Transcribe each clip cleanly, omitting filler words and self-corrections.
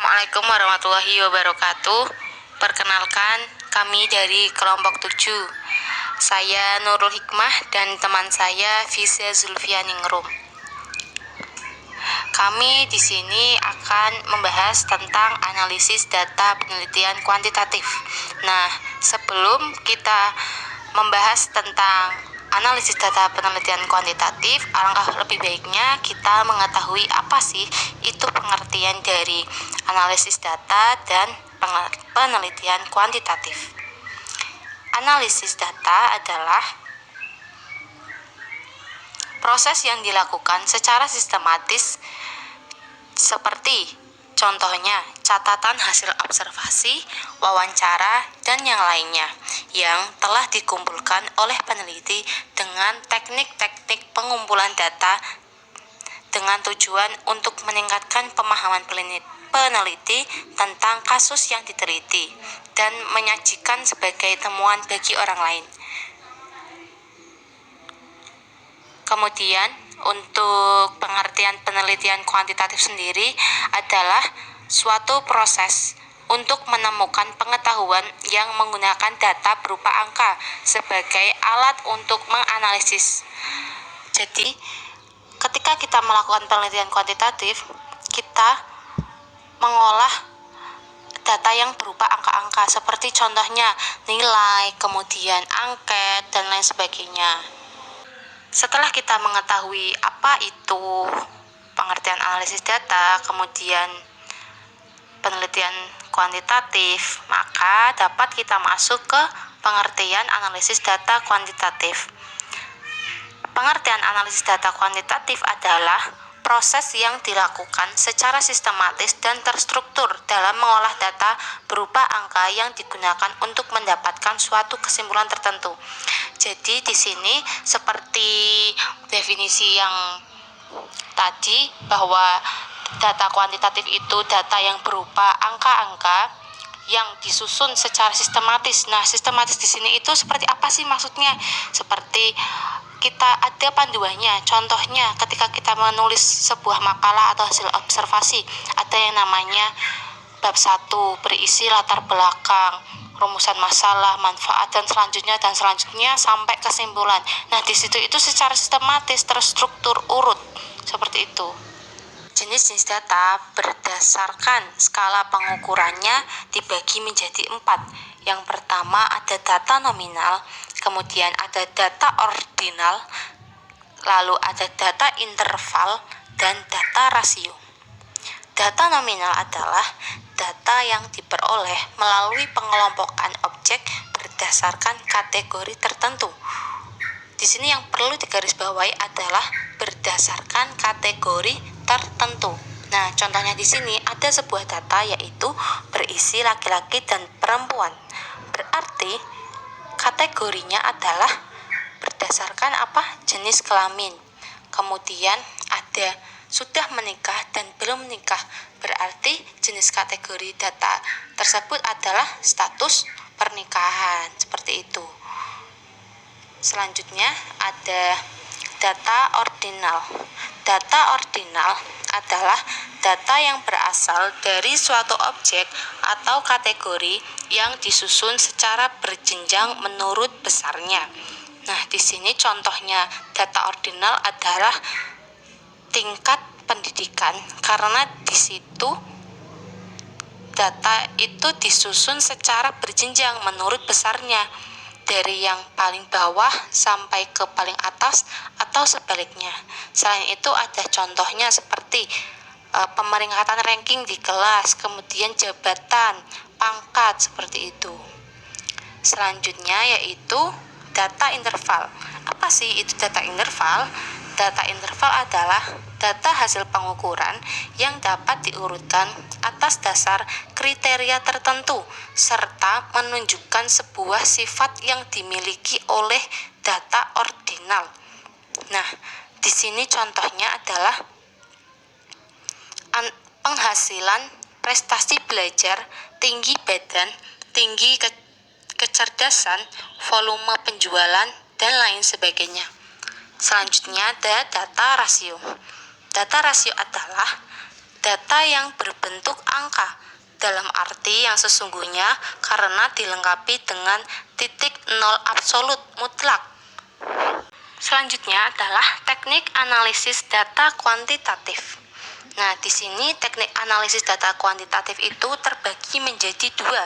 Assalamualaikum warahmatullahi wabarakatuh. Perkenalkan, kami dari kelompok 7. Saya Nurul Hikmah dan teman saya Fiza Zulfianingrum. Kami di sini akan membahas tentang analisis data penelitian kuantitatif. Nah, sebelum kita membahas tentang analisis data penelitian kuantitatif, alangkah lebih baiknya kita mengetahui apa sih itu pengertian dari analisis data dan penelitian kuantitatif. Analisis data adalah proses yang dilakukan secara sistematis seperti contohnya catatan hasil observasi, wawancara, dan yang lainnya yang telah dikumpulkan oleh peneliti dengan teknik-teknik pengumpulan data dengan tujuan untuk meningkatkan pemahaman peneliti tentang kasus yang diteliti dan menyajikan sebagai temuan bagi orang lain. Kemudian, untuk pengertian penelitian kuantitatif sendiri adalah suatu proses untuk menemukan pengetahuan yang menggunakan data berupa angka sebagai alat untuk menganalisis. Jadi, ketika kita melakukan penelitian kuantitatif, kita mengolah data yang berupa angka-angka seperti contohnya nilai, kemudian angket, dan lain sebagainya. Setelah kita mengetahui apa itu pengertian analisis data, kemudian penelitian kuantitatif, maka dapat kita masuk ke pengertian analisis data kuantitatif. Pengertian analisis data kuantitatif adalah proses yang dilakukan secara sistematis dan terstruktur dalam mengolah data berupa angka yang digunakan untuk mendapatkan suatu kesimpulan tertentu. Jadi di sini seperti definisi yang tadi, bahwa data kuantitatif itu data yang berupa angka-angka yang disusun secara sistematis. Nah, sistematis di sini itu seperti apa sih maksudnya? Seperti kita ada panduannya. Contohnya ketika kita menulis sebuah makalah atau hasil observasi, ada yang namanya bab 1 berisi latar belakang, rumusan masalah, manfaat, dan selanjutnya sampai kesimpulan. Nah, di situ itu secara sistematis, terstruktur, urut seperti itu. Jenis-jenis data berdasarkan skala pengukurannya dibagi menjadi 4. Yang pertama ada data nominal, kemudian ada data ordinal, lalu ada data interval, dan data rasio. Data nominal adalah data yang diperoleh melalui pengelompokan objek berdasarkan kategori tertentu. Di sini yang perlu digarisbawahi adalah berdasarkan kategori tertentu. Nah, contohnya di sini ada sebuah data yaitu berisi laki-laki dan perempuan. Berarti kategorinya adalah berdasarkan apa? Jenis kelamin. Kemudian ada sudah menikah dan belum menikah. Berarti jenis kategori data tersebut adalah status pernikahan. Seperti itu. Selanjutnya ada data ordinal. Data ordinal adalah data yang berasal dari suatu objek atau kategori yang disusun secara berjenjang menurut besarnya. Nah, di sini contohnya data ordinal adalah tingkat pendidikan, karena di situ data itu disusun secara berjenjang menurut besarnya, dari yang paling bawah sampai ke paling atas atau sebaliknya. Selain itu ada contohnya seperti pemeringkatan ranking di kelas, kemudian jabatan, pangkat, seperti itu. Selanjutnya yaitu data interval. Apa sih itu data interval? Data interval adalah data hasil pengukuran yang dapat diurutkan atas dasar kriteria tertentu serta menunjukkan sebuah sifat yang dimiliki oleh data ordinal. Nah, di sini contohnya adalah penghasilan, prestasi belajar, tinggi badan, tinggi kecerdasan, volume penjualan, dan lain sebagainya. Selanjutnya ada data rasio. Data rasio adalah data yang berbentuk angka dalam arti yang sesungguhnya karena dilengkapi dengan titik nol absolut mutlak. Selanjutnya adalah teknik analisis data kuantitatif. Nah, di sini teknik analisis data kuantitatif itu terbagi menjadi dua.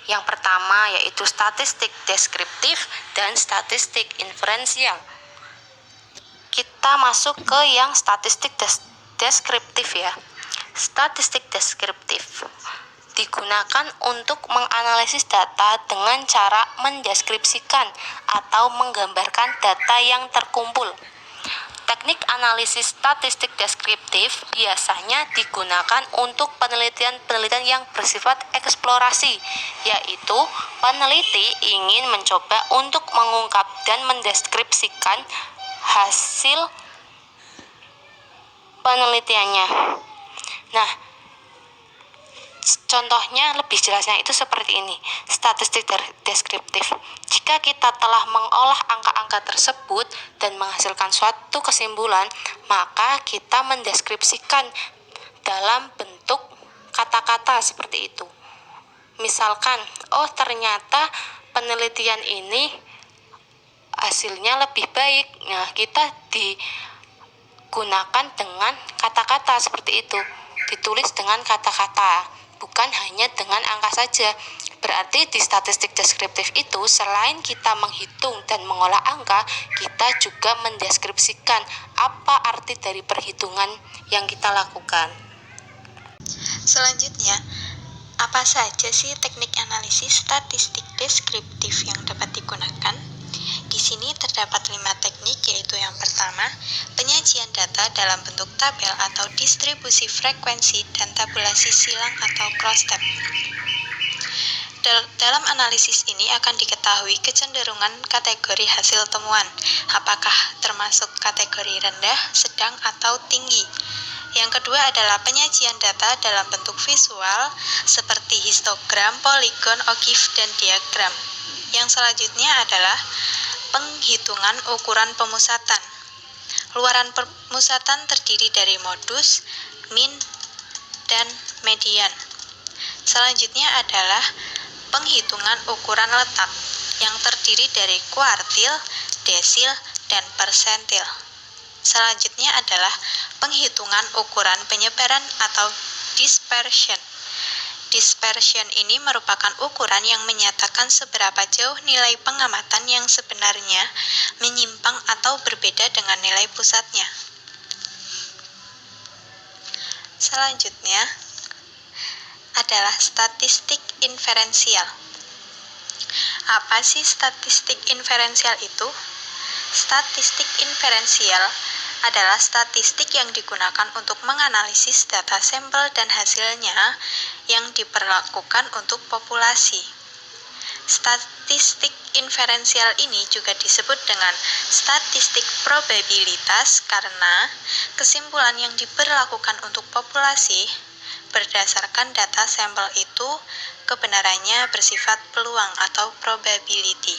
Yang pertama yaitu statistik deskriptif dan statistik inferensial. Kita masuk ke yang statistik deskriptif ya. Statistik deskriptif digunakan untuk menganalisis data dengan cara mendeskripsikan atau menggambarkan data yang terkumpul. Teknik analisis statistik deskriptif biasanya digunakan untuk penelitian-penelitian yang bersifat eksplorasi, yaitu peneliti ingin mencoba untuk mengungkap dan mendeskripsikan hasil penelitiannya. Nah, contohnya lebih jelasnya itu seperti ini. Statistik deskriptif. Jika kita telah mengolah angka-angka tersebut dan menghasilkan suatu kesimpulan, maka kita mendeskripsikan dalam bentuk kata-kata seperti itu. Misalkan, oh ternyata penelitian ini hasilnya lebih baik. Nah, kita digunakan dengan kata-kata seperti itu. Ditulis dengan kata-kata, bukan hanya dengan angka saja. Berarti di statistik deskriptif itu selain kita menghitung dan mengolah angka, kita juga mendeskripsikan apa arti dari perhitungan yang kita lakukan. Selanjutnya, apa saja sih teknik analisis statistik deskriptif yang dapat digunakan? Di sini terdapat 5 teknik, yaitu yang pertama, penyajian data dalam bentuk tabel atau distribusi frekuensi dan tabulasi silang atau cross-tab. Dalam analisis ini akan diketahui kecenderungan kategori hasil temuan, apakah termasuk kategori rendah, sedang, atau tinggi. Yang kedua adalah penyajian data dalam bentuk visual seperti histogram, poligon, ogive, dan diagram. Yang selanjutnya adalah penghitungan ukuran pemusatan. Luaran pemusatan terdiri dari modus, min, dan median. Selanjutnya adalah penghitungan ukuran letak yang terdiri dari kuartil, desil, dan persentil. Selanjutnya adalah penghitungan ukuran penyebaran atau dispersion. Dispersion ini merupakan ukuran yang menyatakan seberapa jauh nilai pengamatan yang sebenarnya menyimpang atau berbeda dengan nilai pusatnya. Selanjutnya adalah statistik inferensial. Apa sih statistik inferensial itu? Statistik inferensial adalah statistik yang digunakan untuk menganalisis data sampel dan hasilnya yang diperlakukan untuk populasi. Statistik inferensial ini juga disebut dengan statistik probabilitas karena kesimpulan yang diberlakukan untuk populasi berdasarkan data sampel itu kebenarannya bersifat peluang atau probability.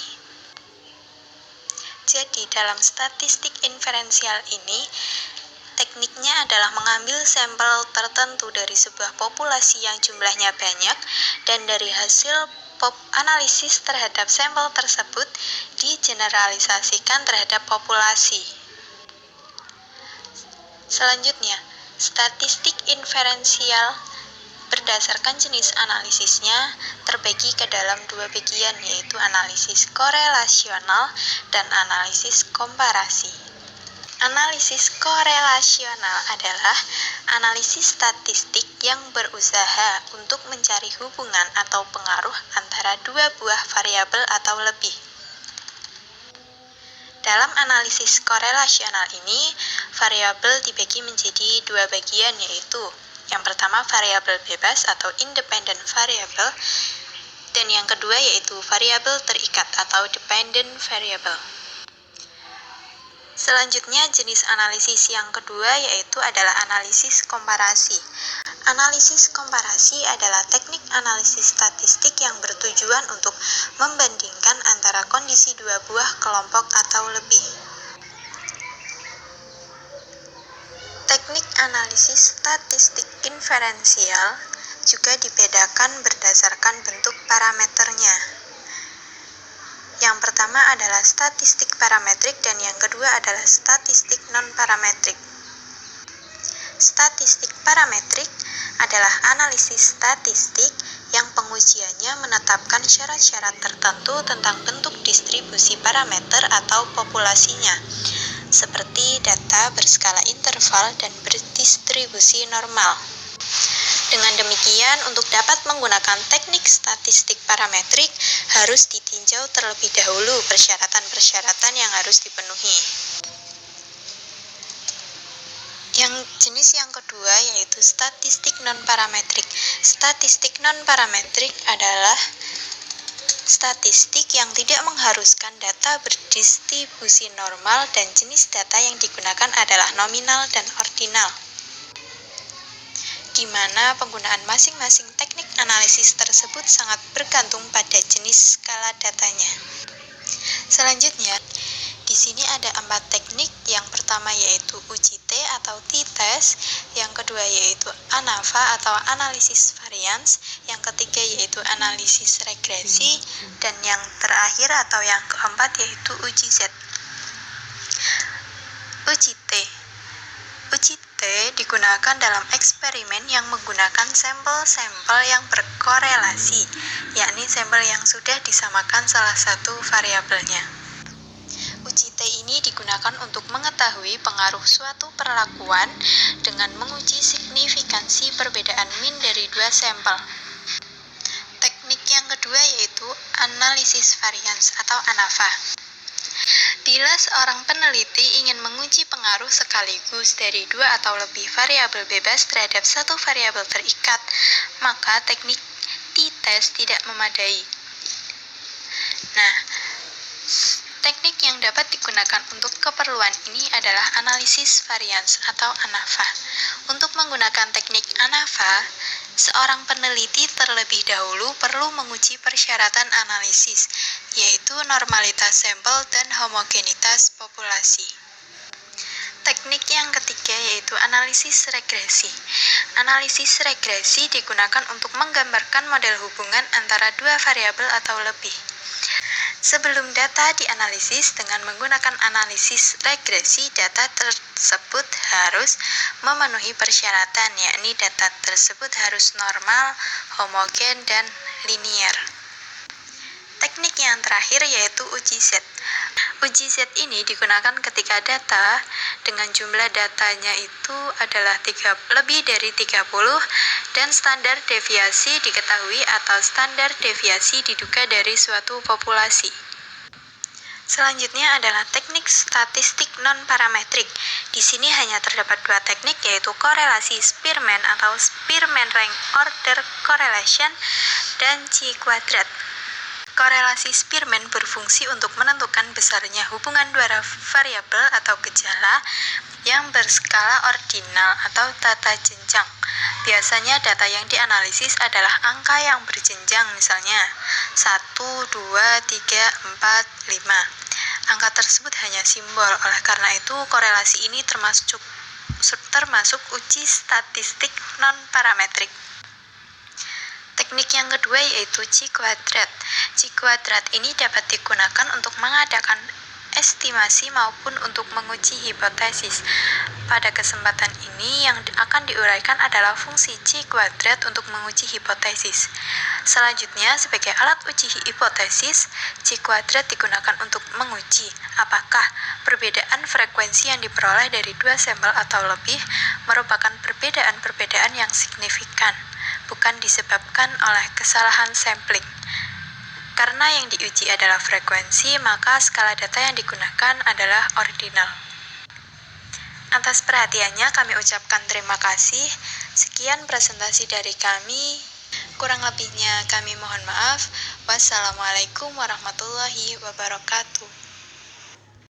Jadi dalam statistik inferensial ini, tekniknya adalah mengambil sampel tertentu dari sebuah populasi yang jumlahnya banyak dan dari hasil analisis terhadap sampel tersebut digeneralisasikan terhadap populasi. Selanjutnya, statistik inferensial berdasarkan jenis analisisnya terbagi ke dalam dua bagian, yaitu analisis korelasional dan analisis komparasi. Analisis korelasional adalah analisis statistik yang berusaha untuk mencari hubungan atau pengaruh antara dua buah variabel atau lebih. Dalam analisis korelasional ini, variabel dibagi menjadi dua bagian, yaitu yang pertama variabel bebas atau independent variable, dan yang kedua yaitu variabel terikat atau dependent variable. Selanjutnya jenis analisis yang kedua yaitu adalah analisis komparasi. Analisis komparasi adalah teknik analisis statistik yang bertujuan untuk membandingkan antara kondisi dua buah kelompok atau lebih. Teknik analisis statistik inferensial juga dibedakan berdasarkan bentuk parameternya. Yang pertama adalah statistik parametrik dan yang kedua adalah statistik non-parametrik. Statistik parametrik adalah analisis statistik yang pengujiannya menetapkan syarat-syarat tertentu tentang bentuk distribusi parameter atau populasinya, seperti data berskala interval dan berdistribusi normal. Dengan demikian, untuk dapat menggunakan teknik statistik parametrik, harus ditinjau terlebih dahulu persyaratan-persyaratan yang harus dipenuhi. Yang jenis yang kedua yaitu statistik non-parametrik. Statistik non-parametrik adalah statistik yang tidak mengharuskan data berdistribusi normal dan jenis data yang digunakan adalah nominal dan ordinal, di mana penggunaan masing-masing teknik analisis tersebut sangat bergantung pada jenis skala datanya. Selanjutnya, di sini ada 4 teknik. Yang pertama yaitu uji T atau t-test, yang kedua yaitu ANAVA atau analisis varians, yang ketiga yaitu analisis regresi, dan yang terakhir atau yang keempat yaitu uji Z. Uji T. Uji T digunakan dalam eksperimen yang menggunakan sampel-sampel yang berkorelasi, yakni sampel yang sudah disamakan salah satu variabelnya. Uji T ini digunakan untuk mengetahui pengaruh suatu perlakuan dengan menguji signifikansi perbedaan min dari 2 sampel. Teknik yang kedua yaitu analisis varians atau ANAVA. Bila seorang peneliti ingin menguji pengaruh sekaligus dari 2 atau lebih variabel bebas terhadap satu variabel terikat, maka teknik t-test tidak memadai. Nah, teknik yang dapat digunakan untuk keperluan ini adalah analisis varians atau ANAVA. Untuk menggunakan teknik ANAVA, seorang peneliti terlebih dahulu perlu menguji persyaratan analisis, yaitu normalitas sampel dan homogenitas populasi. Teknik yang ketiga yaitu analisis regresi. Analisis regresi digunakan untuk menggambarkan model hubungan antara 2 variabel atau lebih. Sebelum data dianalisis dengan menggunakan analisis regresi, data tersebut harus memenuhi persyaratan, yakni data tersebut harus normal, homogen, dan linier. Teknik yang terakhir yaitu uji Z. Uji Z ini digunakan ketika data dengan jumlah datanya itu adalah lebih dari 30 dan standar deviasi diketahui atau standar deviasi diduga dari suatu populasi. Selanjutnya adalah teknik statistik non-parametrik. Di sini hanya terdapat 2 teknik yaitu korelasi Spearman atau Spearman Rank Order Correlation dan Chi-kuadrat. Korelasi Spearman berfungsi untuk menentukan besarnya hubungan 2 variabel atau gejala yang berskala ordinal atau tata jenjang. Biasanya data yang dianalisis adalah angka yang berjenjang, misalnya 1, 2, 3, 4, 5. Angka tersebut hanya simbol, oleh karena itu korelasi ini termasuk uji statistik non-parametrik. Teknik yang kedua yaitu Chi-kuadrat. Chi-kuadrat ini dapat digunakan untuk mengadakan estimasi maupun untuk menguji hipotesis. Pada kesempatan ini yang akan diuraikan adalah fungsi Chi-kuadrat untuk menguji hipotesis. Selanjutnya, sebagai alat uji hipotesis, Chi-kuadrat digunakan untuk menguji apakah perbedaan frekuensi yang diperoleh dari 2 sampel atau lebih merupakan perbedaan-perbedaan yang signifikan, bukan disebabkan oleh kesalahan sampling. Karena yang diuji adalah frekuensi, maka skala data yang digunakan adalah ordinal. Atas perhatiannya kami ucapkan terima kasih. Sekian presentasi dari kami. Kurang lebihnya kami mohon maaf. Wassalamualaikum warahmatullahi wabarakatuh.